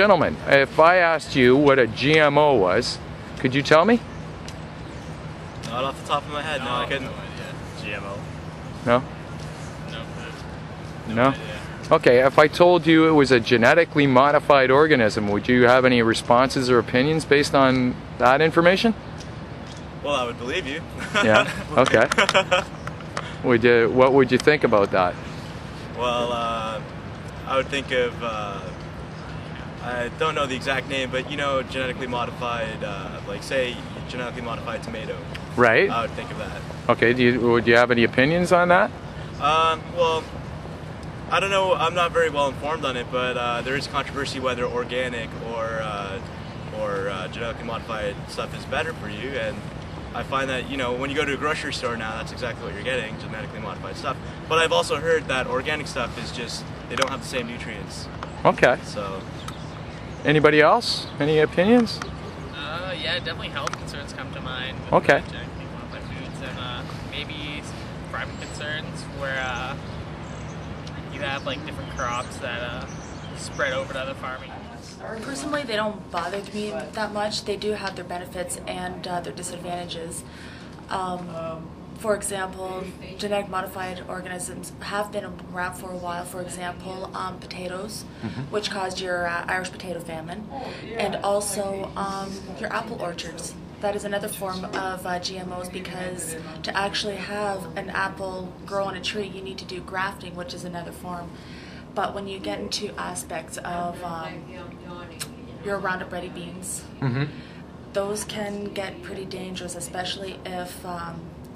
Gentlemen, if I asked you what a GMO was, could you tell me? Not off the top of my head, no, I couldn't. No idea. GMO. No? No. No? Idea. Okay, if I told you it was a genetically modified organism, would you have any responses or opinions based on that information? Well, I would believe you. Yeah? Okay. What would you think about that? Well, I would think of, I don't know the exact name, but you know, genetically modified, like say, genetically modified tomato. Right. I would think of that. Okay, would you have any opinions on that? Well, I don't know, I'm not very well informed on it, but there is controversy whether organic or genetically modified stuff is better for you, and I find that, you know, when you go to a grocery store now, that's exactly what you're getting, genetically modified stuff. But I've also heard that organic stuff is just, they don't have the same nutrients. Okay. So. Anybody else? Any opinions? Yeah, definitely health concerns come to mind. With Okay. Genetically modified foods, and maybe farming concerns where you have like different crops that spread over to other farming. Personally, they don't bother me that much. They do have their benefits and their disadvantages. For example, genetic modified organisms have been around for a while. For example, potatoes, which caused your Irish potato famine, and also your apple orchards. That is another form of GMOs, because to actually have an apple grow on a tree, you need to do grafting, which is another form. But when you get into aspects of your Roundup Ready beans, those can get pretty dangerous, especially if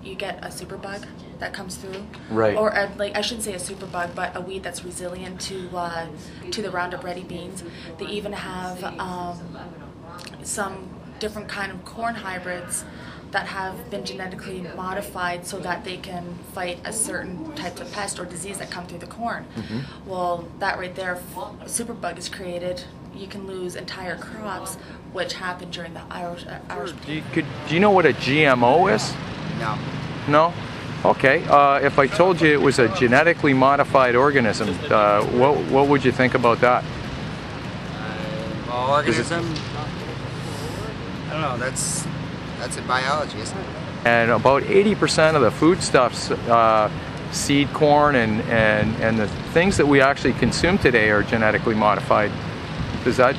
you get a superbug that comes through, right? Or like, I shouldn't say a superbug, but a weed that's resilient to the Roundup Ready beans. They even have some different kind of corn hybrids that have been genetically modified so that they can fight a certain type of pest or disease that come through the corn. Well, that right there, if a superbug is created, you can lose entire crops, which happened during the Irish Do you know what a GMO is? No. No? Okay. If I told you it was a genetically modified organism, what would you think about that? Well, organism, I don't know, that's in biology, isn't it? And about 80% of the foodstuffs, seed corn and the things that we actually consume today are genetically modified. Does that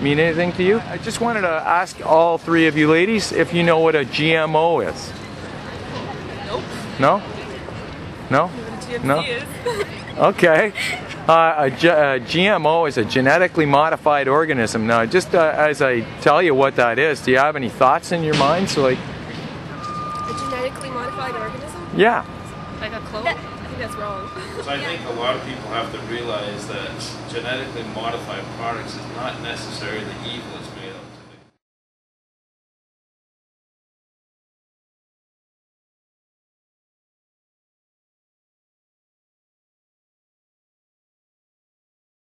mean anything to you? I just wanted to ask all three of you ladies if you know what a GMO is. Nope. No? No? No? Okay. A GMO is a genetically modified organism. Now, just as I tell you what that is, do you have any thoughts in your mind? So, like, a genetically modified organism? Yeah. Like a clone? I think that's wrong. So I think a lot of people have to realize that genetically modified products is not necessarily evil. It's